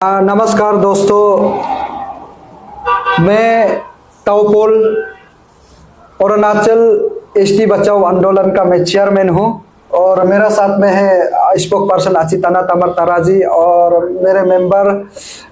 नमस्कार दोस्तों, मैं ताओपोल अरुणाचल एसटी बचाओ आंदोलन का मैं चेयरमैन हूं और मेरा साथ में है स्पोक पर्सन अचिताना तमर ताराजी और मेरे मेंबर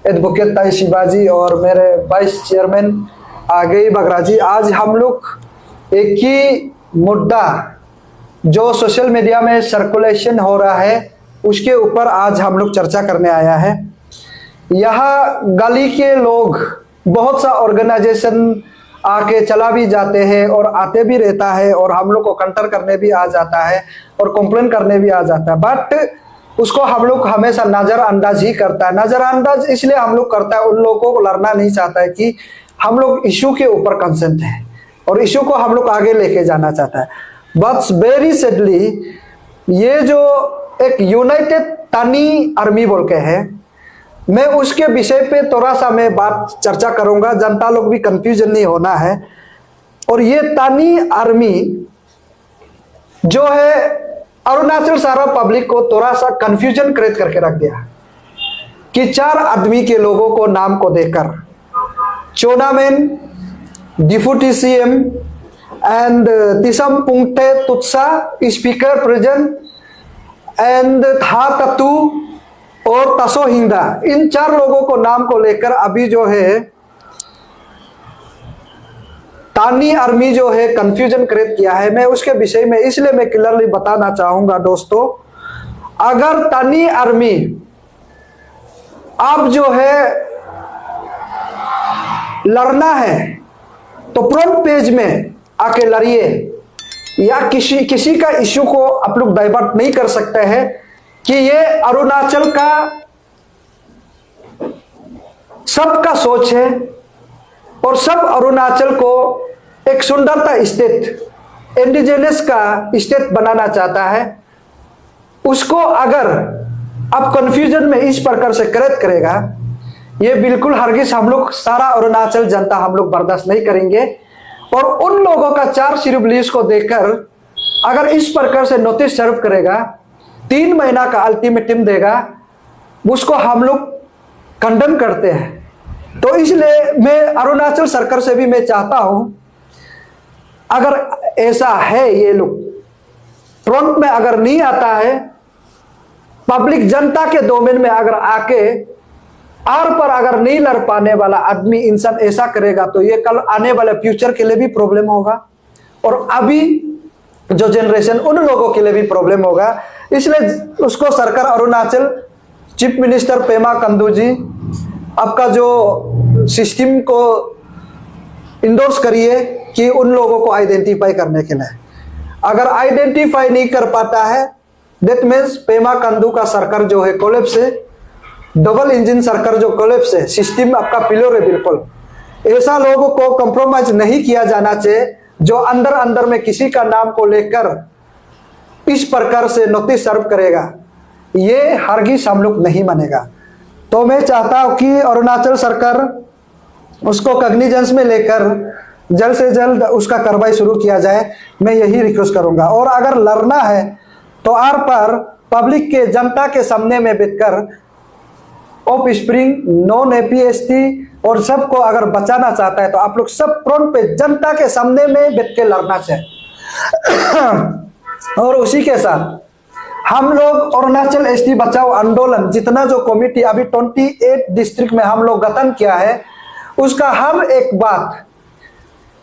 एडवोकेट ताई शिवाजी और मेरे वाइस चेयरमैन आगे बगराजी। आज हम लोग एक ही मुद्दा जो सोशल मीडिया में सर्कुलेशन हो रहा है उसके ऊपर आज हम लोग चर्चा करने आया है। यहाँ गली के लोग बहुत सा ऑर्गेनाइजेशन आके चला भी जाते हैं और आते भी रहता है और हम लोग को कंटर करने भी आ जाता है और कंप्लेन करने भी आ जाता है, बट उसको हम लोग हमेशा नजरअंदाज ही करता है। नजरअंदाज इसलिए हम लोग करता है, उन लोगों को लड़ना नहीं चाहता है कि हम लोग इश्यू के ऊपर कंसर्न है और इश्यू को हम लोग आगे लेके जाना चाहता है। बट वेरी सैडली ये जो एक यूनाइटेड तानी आर्मी बोल के है, मैं उसके विषय पे थोड़ा सा मैं बात चर्चा करूंगा, जनता लोग भी कंफ्यूजन नहीं होना है। और ये तानी आर्मी जो है अरुणाचल सारा पब्लिक को थोड़ा सा कंफ्यूजन क्रिएट करके रख दिया कि 4 आदमी के लोगों को नाम को देकर चोनामेन, deputy CM and तिसम पुंगटे तुत्सा speaker present and था ततु और तसो हिंदा, इन 4 लोगों को नाम को लेकर अभी जो है तानी आर्मी जो है कंफ्यूजन क्रिएट किया है। मैं उसके विषय में इसलिए मैं क्लियरली बताना चाहूंगा दोस्तों, अगर तानी आर्मी आप जो है लड़ना है तो फ्रंट पेज में आके लड़िए, या किसी का इश्यू को आप लोग डाइवर्ट नहीं कर सकते हैं कि ये अरुणाचल का सबका सोच है और सब अरुणाचल को एक सुंदरता स्टेट, इंडिजिनस का स्टेट बनाना चाहता है। उसको अगर आप कंफ्यूजन में इस प्रकार से क्रिएट करेगा, ये बिल्कुल हरगिज हम लोग सारा अरुणाचल जनता हम लोग बर्दाश्त नहीं करेंगे। और उन लोगों का 4 सिर्फ लिस्ट को देखकर अगर इस प्रकार से नोटिस सर्व करेगा, 3 महीना का अल्टीमेटम देगा, उसको हम लोग कंडेम करते हैं। तो इसलिए मैं अरुणाचल सरकार से भी मैं चाहता हूं, अगर ऐसा है ये लोग फ्रंट में अगर नहीं आता है, पब्लिक जनता के डोमेन में अगर आके आर पर अगर नहीं लड़ पाने वाला आदमी इंसान ऐसा करेगा तो ये कल आने वाले फ्यूचर के लिए भी प्रॉब्लम होगा और अभी जो जनरेशन उन लोगों के लिए भी प्रॉब्लम होगा। इसलिए उसको सरकार अरुणाचल चीफ मिनिस्टर पेमा खांडू जी आपका जो सिस्टम को इंडोर्स करिए कि उन लोगों को आइडेंटिफाई करने के लिए। अगर आइडेंटिफाई नहीं कर पाता है, दैट मीन्स पेमा खांडू का सरकार जो है कोलैप्स है, डबल इंजन सरकार जो कोलैप्स है, सिस्टम आपका पिलर है बिल्कुल। ऐसा लोगों को कंप्रोमाइज नहीं किया जाना चाहिए जो अंदर अंदर में किसी का नाम को लेकर इस प्रकार से नोटिस सर्व करेगा, ये हरगिज हम लोग नहीं मानेगा। तो मैं चाहता हूं कि अरुणाचल सरकार उसको कॉग्निजेंस में लेकर जल्द से जल्द उसका कार्रवाई शुरू किया जाए, मैं यही रिक्वेस्ट करूंगा। और अगर लड़ना है तो आर पर पब्लिक के जनता के सामने में बैठकर ऑफ स्प्रिंग नॉन एपीएसटी और सबको अगर बचाना चाहता है तो आप लोग सब फ्रंट पे जनता के सामने में बैठ के लड़ना चाहिए। और उसी के साथ हम लोग अरुणाचल एसटी बचाओ आंदोलन जितना जो कमेटी अभी 28 डिस्ट्रिक्ट में हम लोग गठन किया है, उसका हर एक बात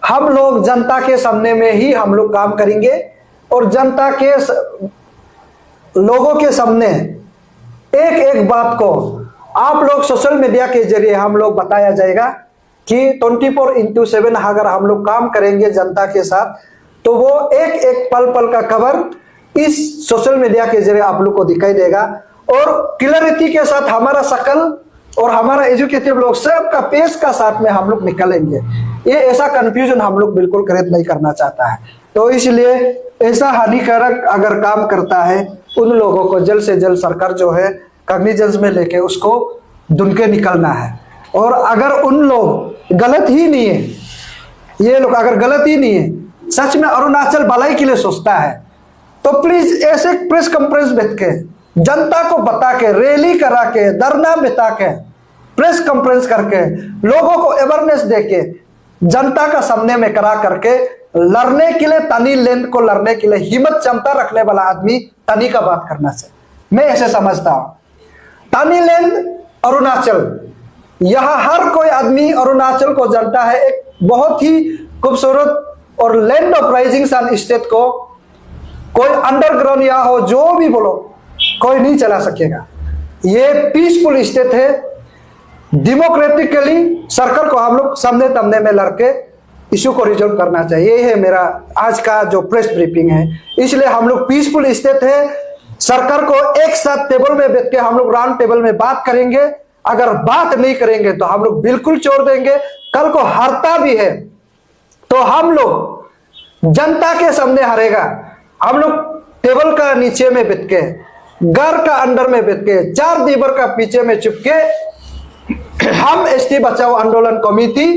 हम लोग जनता के सामने में ही हम लोग काम करेंगे और जनता के लोगों के सामने एक एक बात को आप लोग सोशल मीडिया के जरिए हम लोग बताया जाएगा कि 24/7 अगर हम लोग काम करेंगे जनता के साथ तो वो एक एक पल पल का खबर इस सोशल मीडिया के जरिए आप लोग को दिखाई देगा और क्लियरिटी के साथ हमारा शकल और हमारा एजुकेटिव लोग सबका पेश का साथ में हम लोग निकलेंगे। ये ऐसा कंफ्यूजन हम लोग बिल्कुल क्रिएट नहीं करना चाहता है। तो इसलिए ऐसा हानिकारक अगर काम करता है उन लोगों को जल्द से जल्द सरकार जो है कॉग्निजेंस में लेके उसको ढूंढ के निकलना है। और अगर उन लोग गलत ही नहीं है, ये लोग अगर गलत ही नहीं है, सच में अरुणाचल भलाई के लिए सोचता है, तो प्लीज ऐसे प्रेस कॉन्फ्रेंस बैठ के जनता को बता के, रैली करा के, धरना बिता के प्रेस कॉन्फ्रेंस करके लोगों को अवेयरनेस देके जनता का सामने में करा करके लड़ने के लिए, तनी लैंड को लड़ने के लिए हिम्मत क्षमता रखने वाला आदमी तनी का बात करना चाहिए। मैं ऐसे समझता हूं। तनी लैंड अरुणाचल, यहां हर कोई आदमी अरुणाचल को जानता है। एक बहुत ही खूबसूरत और land of rising sun state को कोई अंडरग्राउंड या हो जो भी बोलो, कोई नहीं चला सकेगा। ये पीसफुल स्टेट है। डेमोक्रेटिकली सरकार को हम लोग सामने तमने में लड़के इशू को रिजॉल्व करना चाहिए। ये है मेरा आज का जो प्रेस ब्रीफिंग है। इसलिए हम लोग पीसफुल स्टेट है, सरकार को एक साथ टेबल में बैठ के हम लोग राउंड टेबल में बात करेंगे। अगर बात नहीं करेंगे तो हम लोग बिल्कुल छोड़ देंगे। कल को हारता भी है तो हम लोग जनता के सामने हारेगा। हम लोग टेबल का नीचे में बैठ के, घर का अंदर में बैठ के, चार दीवार का पीछे में चुपके हम एसटी बचाओ आंदोलन कमेटी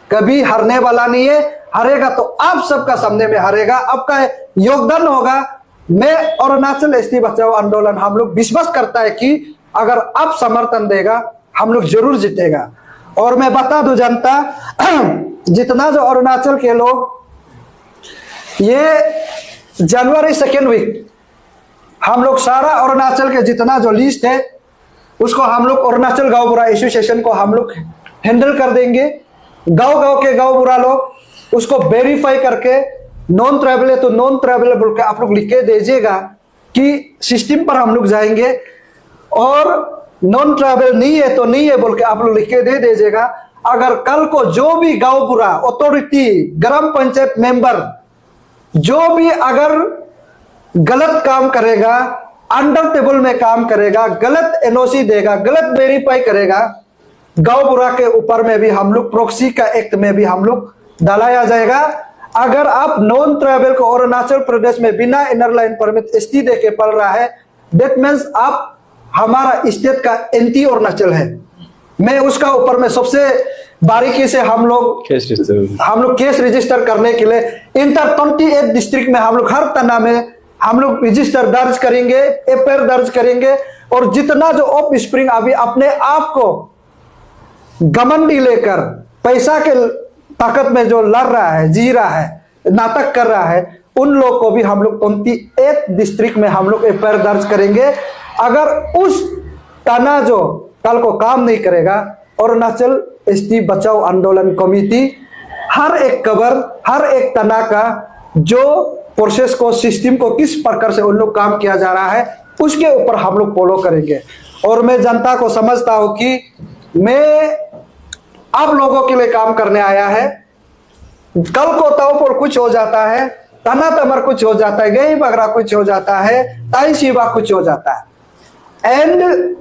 कभी हारने वाला नहीं है। हारेगा तो आप सबका सामने में हारेगा, आपका योगदान होगा। मैं अरुणाचल एसटी बचाओ आंदोलन हम लोग विश्वास करता है कि अगर आप समर्थन देगा हम लोग जरूर जीतेगा। और मैं बता दूं जनता, जितना जो अरुणाचल के लोग, ये जनवरी 2nd वीक हम लोग सारा अरुणाचल के जितना जो लिस्ट है उसको हम लोग अरुणाचल गांव बुरा एसोसिएशन को हम लोग हैंडल कर देंगे। गांव गांव के गांव बुरा लोग उसको वेरीफाई करके नॉन ट्राइबल है तो नॉन ट्राइबल बोल के आप लोग लिख के दीजिएगा कि सिस्टम पर हम लोग जाएंगे, और नॉन ट्राइबल नहीं है तो नहीं है बोल के आप लोग लिख के दे दीजिएगा। अगर कल को जो भी गांव बुरा अथॉरिटी, ग्राम पंचायत मेंबर जो भी अगर गलत काम करेगा, अंडर टेबल में काम करेगा, गलत एनओसी देगा, गलत वेरीफाई करेगा, गांव बुरा के ऊपर में भी हम लोग प्रॉक्सी का एक्ट में भी हम लोग डालाया जाएगा। अगर आप नॉन ट्राइबल को अरुणाचल प्रदेश में बिना इनर लाइन परमिट एसटी दे के पढ़ रहा है, दैट मीन्स आप हमारा स्टेट का एंटी अरुणाचल है। मैं उसका ऊपर में सबसे बारीकी से हम लोग केस रजिस्टर करने के लिए इंटर 28 डिस्ट्रिक्ट में हम लोग हर तना में हम लोग रजिस्टर दर्ज करेंगे, एफआईआर दर्ज करेंगे। और जितना जो ऑफ स्प्रिंग अभी अपने आप को घमंडी लेकर पैसा के ताकत में जो लड़ रहा है, जी रहा है, नाटक कर रहा है, उन लोग को भी हम लोग 28 डिस्ट्रिक्ट में हम लोग एफआईआर दर्ज करेंगे। अगर उस तना जो कल को काम नहीं करेगा, अरुणाचल एसटी बचाओ आंदोलन कमेटी हर एक कबर, हर एक तना का जो प्रोसेस को, सिस्टम को किस प्रकार से उन लोग काम किया जा रहा है उसके ऊपर हम लोग फॉलो करेंगे। और मैं जनता को समझता हूं कि मैं आप लोगों के लिए काम करने आया है। कल को ताऊ पर कुछ हो जाता है, तना तमर कुछ हो जाता है, गई बगरा कुछ हो जाता है, ताई शिवा कुछ हो जाता है, एंड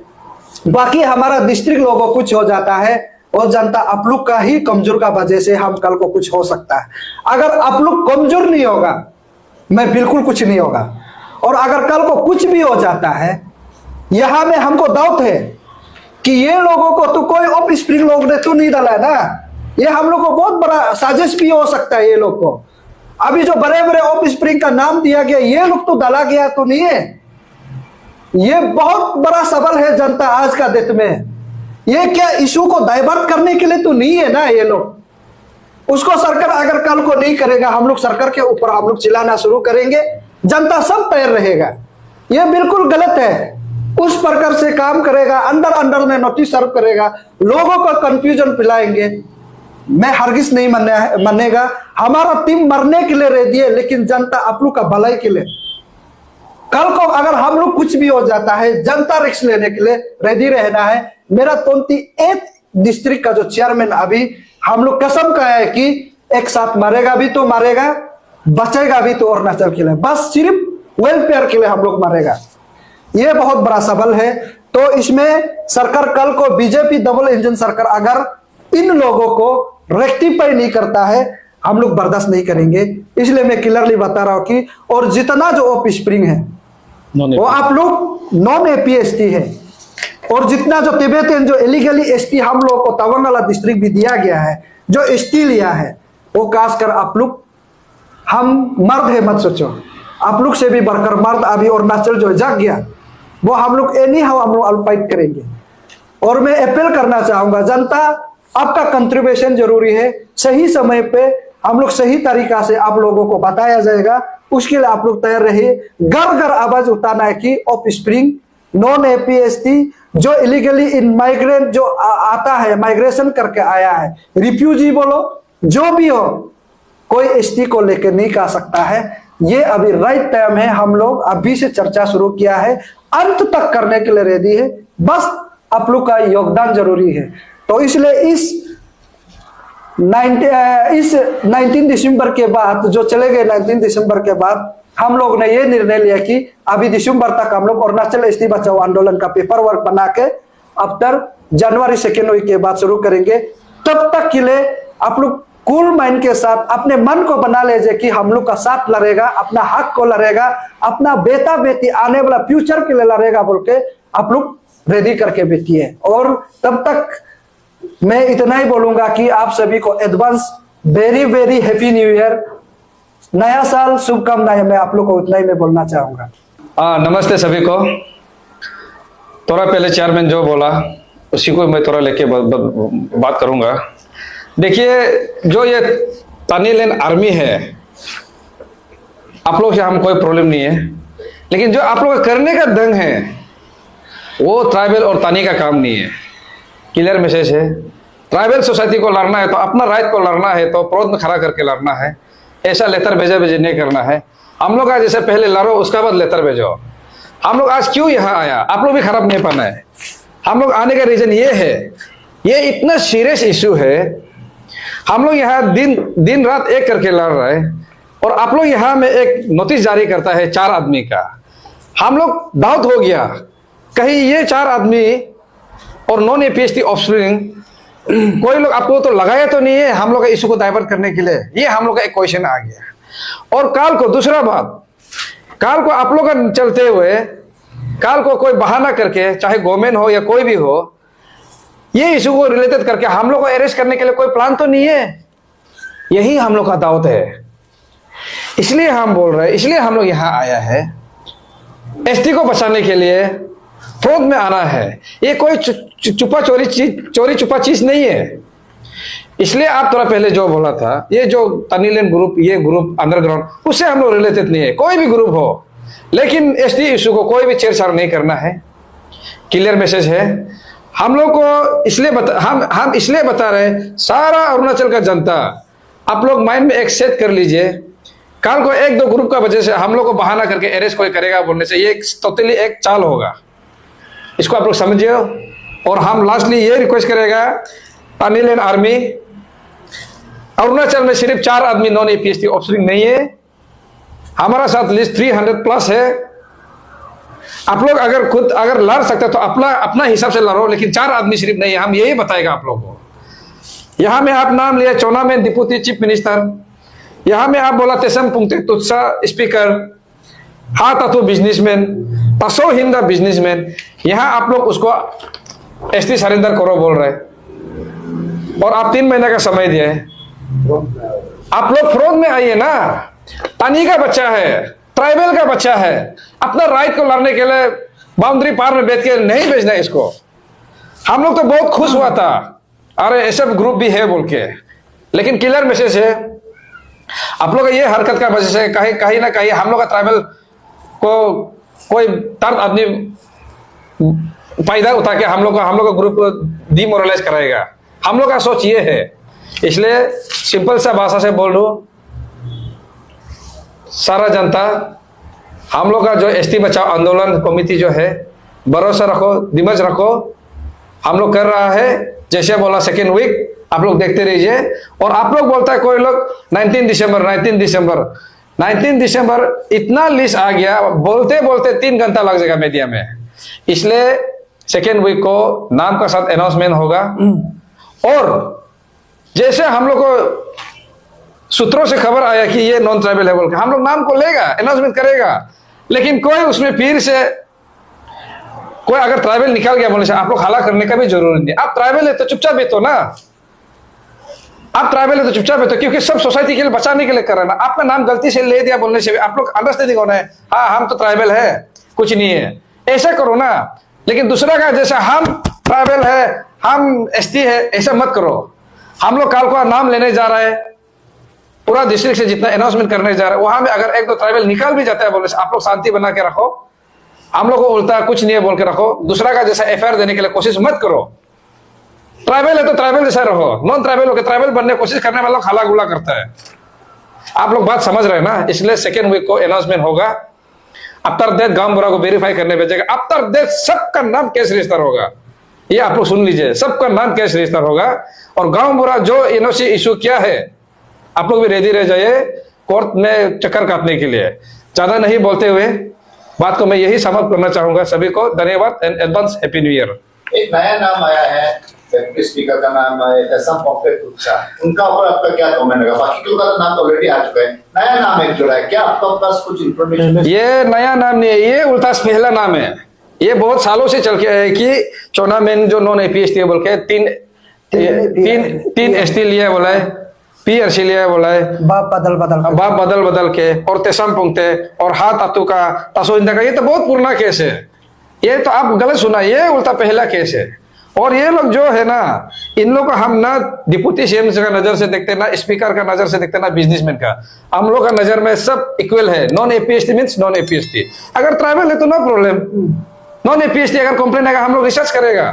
बाकी हमारा डिस्ट्रिक्ट लोगों को कुछ हो जाता है, और जनता आप लोग का ही कमजोर का वजह से हम कल को कुछ हो सकता है। अगर आप लोग कमजोर नहीं होगा, मैं बिल्कुल कुछ नहीं होगा। और अगर कल को कुछ भी हो जाता है, यहां में हमको डाउट है कि ये लोगों को तो कोई ऑफ स्प्रिंग लोग ने तो नहीं डाला है ना, ये हम लोग को बहुत बड़ा साजिश भी हो सकता है। ये लोग को अभी जो बड़े बड़े ऑफ स्प्रिंग का नाम दिया गया, ये लोग तो डाला गया तो नहीं है। ये बहुत बड़ा सवाल है जनता आज का डेट में। ये क्या इशू को डाइवर्ट करने के लिए तो नहीं है ना ये लोग। उसको सरकार अगर कल को नहीं करेगा, हम लोग सरकार के ऊपर हम लोग चिल्लाना शुरू करेंगे, जनता सब तैयार रहेगा। ये बिल्कुल गलत है। उस प्रकार से काम करेगा, अंदर अंदर में नोटिस सर्व करेगा, लोगों को कंफ्यूजन पिलाएंगे, मैं हरगिज नहीं मानेगा। हमारा टीम मरने के लिए रेडी है, लेकिन जनता आप लोग का भलाई के लिए। कल को अगर हम लोग कुछ भी हो जाता है, जनता रिस्क लेने के लिए रेडी रहना है। मेरा 28 डिस्ट्रिक्ट का जो चेयरमैन अभी हम लोग कसम खाया है कि एक साथ मरेगा भी तो मरेगा, बचेगा भी तो अरुणाचल के लिए, बस सिर्फ वेलफेयर के लिए हम लोग मरेगा। ये बहुत बड़ा सवाल है। तो इसमें सरकार कल को बीजेपी डबल इंजन सरकार अगर इन लोगों को रेक्टिफाई नहीं करता है, हम लोग बर्दाश्त नहीं करेंगे। इसलिए मैं क्लियरली बता रहा हूं कि और जितना जो ऑफ स्प्रिंग है वो आप लोग नॉन एपीएसटी है, और जितना जो तिब्बतियन जो इलीगली एसटी हम लोग को तवांगला डिस्ट्रिक्ट भी दिया गया है, जो एसटी लिया है, वो खासकर आप लोग, हम मर्द है मत सोचो, आप लोग से भी बढ़कर मर्द अभी अरुणाचल जो जाग गया, वो हम लोग एनी हाउ हम लोग फाइट करेंगे। और मैं अपील करना चाहूंगा, जनता आपका कंट्रीब्यूशन जरूरी है। सही समय पे हम लोग सही तरीका से आप लोगों को बताया जाएगा, उसके लिए आप लोग तैयार रहिए। घर घर आवाज उठाना है कि ऑफ स्प्रिंग नॉन एपीएसटी जो इलीगली इन माइग्रेंट जो आता है, माइग्रेशन करके आया है, रिफ्यूजी बोलो जो भी हो, कोई एसटी को लेकर नहीं कह सकता है। ये अभी राइट टाइम है, हम लोग अभी से चर्चा शुरू किया है, अंत तक करने के लिए रेडी है, बस आप लोग का योगदान जरूरी है। तो इसलिए इस 19 दिसंबर के बाद जो चले गए, 19 दिसंबर के बाद हम लोग ने ये निर्णय लिया कि अभी दिसंबर तक हम लोग अरुणाचल एसटी बचाओ आंदोलन का पेपर वर्क बना के आफ्टर जनवरी 2nd वीक के बाद शुरू करेंगे। तब तक के लिए आप लोग कूल माइंड के साथ अपने मन को बना लीजिए कि हम लोग का साथ लड़ेगा, अपना हक को लड़ेगा, अपना बेटा बेटी आने वाला फ्यूचर के लिए लड़ेगा बोल के आप लोग रेडी करके बैठिए। और तब तक मैं इतना ही बोलूंगा कि आप सभी को advance very very happy new year, नया साल शुभकामनाएं, मैं आप लोग को उतना ही मैं बोलना चाहूंगा। नमस्ते सभी को। थोड़ा पहले चेयरमैन जो बोला उसी को मैं थोड़ा लेके बात करूंगा। देखिए, जो ये तानी लैंड आर्मी है, आप लोग से हम कोई प्रॉब्लम नहीं है, लेकिन जो आप लोग करने का ढंग है वो ट्राइबल और तानी का काम नहीं है। क्लियर मैसेज है। ट्राइबल सोसाइटी को लड़ना है तो अपना राइट को लड़ना है तो प्रोद में खड़ा करके लड़ना है, ऐसा लेटर भेजे नहीं करना है। हम लोग आज जैसे पहले लड़ो उसका बाद लेटर भेजो। हम लोग आज क्यों यहाँ आया, आप लोग भी खराब नहीं पाना है। हम लोग आने का रीजन ये है, ये इतना सीरियस इशू है, हम लोग यहाँ दिन रात एक करके लड़ रहे हैं। और आप लोग यहाँ में एक नोटिस जारी करता है 4 आदमी का, हम लोग डाउट हो गया कहीं ये 4 आदमी और नॉन एपीएसटी ऑफस्प्रिंग कोई लोग आप लोग तो लगाया तो नहीं है हम लोग का इशू को डाइवर्ट करने के लिए। ये हम लोग का एक क्वेश्चन आ गया। और काल को दूसरा बात, काल को आप लोग का चलते हुए काल को कोई बहाना करके, चाहे गवर्नमेंट हो या कोई भी हो, ये इशू को रिलेटेड करके हम लोग को अरेस्ट करने के लिए कोई प्लान तो नहीं है। यही हम लोग का दावत है, इसलिए हम बोल रहे हैं, इसलिए हम लोग यहाँ आया है। एसटी को बचाने के लिए फ्रॉड में आना है, ये कोई चोरी छुपा चीज नहीं है। इसलिए आप थोड़ा पहले जो बोला था, ये जो तानी लैंड ग्रुप, ये ग्रुप अंडरग्राउंड, उससे हम लोग रिलेटेड नहीं है। कोई भी ग्रुप हो, लेकिन एसटी इशू को कोई भी छेड़छाड़ नहीं करना है। क्लियर मैसेज है। हम लोग को इसलिए हम इसलिए बता रहे हैं, सारा अरुणाचल का जनता आप लोग माइंड में एक सेट कर लीजिए, कल को 1-2 ग्रुप का वजह से हम लोग को बहाना करके अरेस्ट कोई करेगा बोलने से ये टोटली एक चाल होगा, इसको आप लोग समझिए। और हम लास्टली ये रिक्वेस्ट करेगा, तानी लैंड आर्मी, अरुणाचल में सिर्फ 4 आदमी नॉन एपीएसटी ऑफिसर नहीं है, हमारा साथ लिस्ट 300+ है। आप लोग अगर लड़ सकते तो अपना हिसाब से लड़ो, लेकिन 4 आदमी सिर्फ नहीं है, हम यही बताएगा आप लोगों को। यहां में आप नाम लिया चौना में डिप्टी चीफ मिनिस्टर, यहां में आप बोला तेसम पुंगते तुत्सा स्पीकर, हा तातु बिजनेसमैन, तसो हिंदा बिजनेसमैन, यहां आप लोग उसको एसटी सरेंडर करो बोल रहे, और आप 3 महीने का समय दिए। आप लोग फ्रॉड में आइए ना। तानी का बच्चा है, ट्राइबल का बच्चा है, अपना राइट को लड़ने के लिए बाउंड्री पार में बैठ के नहीं भेजना इसको। हम लोग तो बहुत खुश हुआ था, अरे ऐसा ग्रुप भी है बोल के, लेकिन क्लियर मैसेज है, आप लोग ये हरकत का वजह से कहीं ना कहीं हम लोग का ट्राइबल को कोई तर्द आदमी फायदा उठा के हम लोग का ग्रुप को डिमोरलाइज कराएगा। हम लोग का सोच ये है, इसलिए सिंपल सा भाषा से बोल दूं, सारा जनता हम लोग का जो एसटी बचाओ आंदोलन कमेटी जो है, भरोसा रखो, दिमाग रखो, हम लोग कर रहा है। जैसे बोला 2nd वीक, आप लोग देखते रहिए। और आप लोग बोलता है कोई लोग 19 दिसंबर इतना लिस्ट आ गया, बोलते बोलते 3 घंटा लग जाएगा मीडिया में। इसलिए 2nd वीक को नाम का साथ अनाउंसमेंट होगा। और जैसे हम लोग को सूत्रों से खबर आया कि ये नॉन ट्राइबल है बोल के, हम लोग नाम को लेगा, अनाउंसमेंट करेगा, लेकिन कोई उसमें फिर से कोई अगर ट्राइबल निकाल गया बोलने से आप लोग हल्ला करने का भी जरूरत नहीं। आप ट्राइबल है तो चुपचाप बैठो ना, आप ट्राइबल है तो चुपचाप बैठो, क्योंकि सब सोसाइटी के लिए बचाने के लिए कर रहे हैं ना। आपका नाम गलती से ले दिया बोलने से आप लोग अंडरस्टैंडिंग होना है, हाँ हम तो ट्राइबल है, कुछ नहीं है, ऐसा करो ना। लेकिन दूसरा का जैसा हम ट्राइबल है, हम एसटी है, ऐसा मत करो। हम लोग कल को नाम लेने जा रहे हैं, पूरा डिस्ट्रिक्ट से जितना अनाउंसमेंट करने जा रहे हैं, वहां में अगर एक दो ट्राइबल निकाल भी जाता है, बोले आप लोग शांति बना के रखो, हम लोग को उल्टा कुछ नहीं है बोल के रखो, दूसरा का जैसा एफआईआर देने के लिए कोशिश मत करो। ट्राइबल है तो ट्राइबल जैसा रहो, नॉन ट्राइबल होकर ट्राइबल बनने की कोशिश करने वाला खाला गुला करता है। आप लोग बात समझ रहे हैं ना? इसलिए सेकेंड वीक को अनाउंसमेंट होगा, आफ्टर दैट गांव बुरा को वेरीफाई करने भेजेगा, आफ्टर दैट सबका नाम केस रजिस्टर होगा। ये आप लोग सुन लीजिए, सबका नाम केस रजिस्टर होगा। और गांव बुरा जो एनओसी इशू किया है, आप लोग भी रेडी रह जाइए कोर्ट में चक्कर काटने के लिए। ज्यादा नहीं बोलते हुए बात को मैं यही समाप्त करना चाहूंगा। सभी को धन्यवाद and advance happy new year. एक नया नाम आया है, डिप्टी स्पीकर का नाम है एसएम पॉकेट उत्सा, उनका ऊपर आपका क्या कमेंट है? बाकी लोगों का नाम तो ऑलरेडी आ चुका है, नया नाम एक जुड़ा है, क्या आपका पास कुछ इन्फॉर्मेशन? ये नया नाम नहीं है, ये उल्टा पहला नाम है। ये बहुत सालों से चल के है कि चौना मेन जो नॉन एपीएसटी बोल के तीन एसटी लिया बोला है, पीआरसी लिया बोला है, बाप बदल बदल के, और तेसम पुंगते और हाथ अतु का तसोइंदा का, ये तो बहुत पुराना केस है। ये तो आप गलत सुना, ये उल्टा पहला केस है। और ये लोग जो है ना, इन लोग को हम ना डिप्टी सीएम का नजर से देखते, ना स्पीकर का नजर से देखते, ना बिजनेसमैन का। हम लोग का नजर में सब इक्वल है। Non APST means non APST. अगर ट्राइबल है तो नो प्रॉब्लम, नॉन एपीएसटी अगर कंप्लेन आएगा हम लोग रिसर्च करेगा,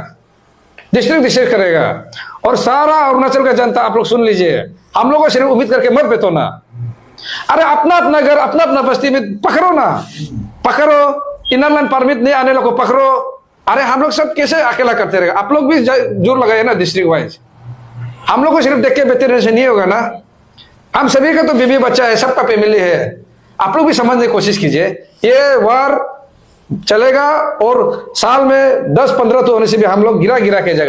डिस्ट्रिक्ट करेगा। और सारा अरुणाचल का जनता आप लोग सुन लीजिए, हम लोग को सिर्फ उम्मीद करके मत बेतो ना। अरे अपना अपना घर, अपना अपना बस्ती में पकड़ो ना, पकड़ो। इनर परमिट नहीं आने लोगों को पकड़ो। अरे हम लोग सब कैसे अकेला करते रहेगा? आप लोग भी जोर लगाए ना डिस्ट्रिक्ट वाइज। हम लोग को सिर्फ देख के बेहतर रहने से नहीं होगा ना। हम सभी का तो बीबी बच्चा है, सबका फैमिली है। आप लोग भी समझने की कोशिश कीजिए। ये वार चलेगा और साल में 10-15 तो होने से भी हम लोग गिरा के जगह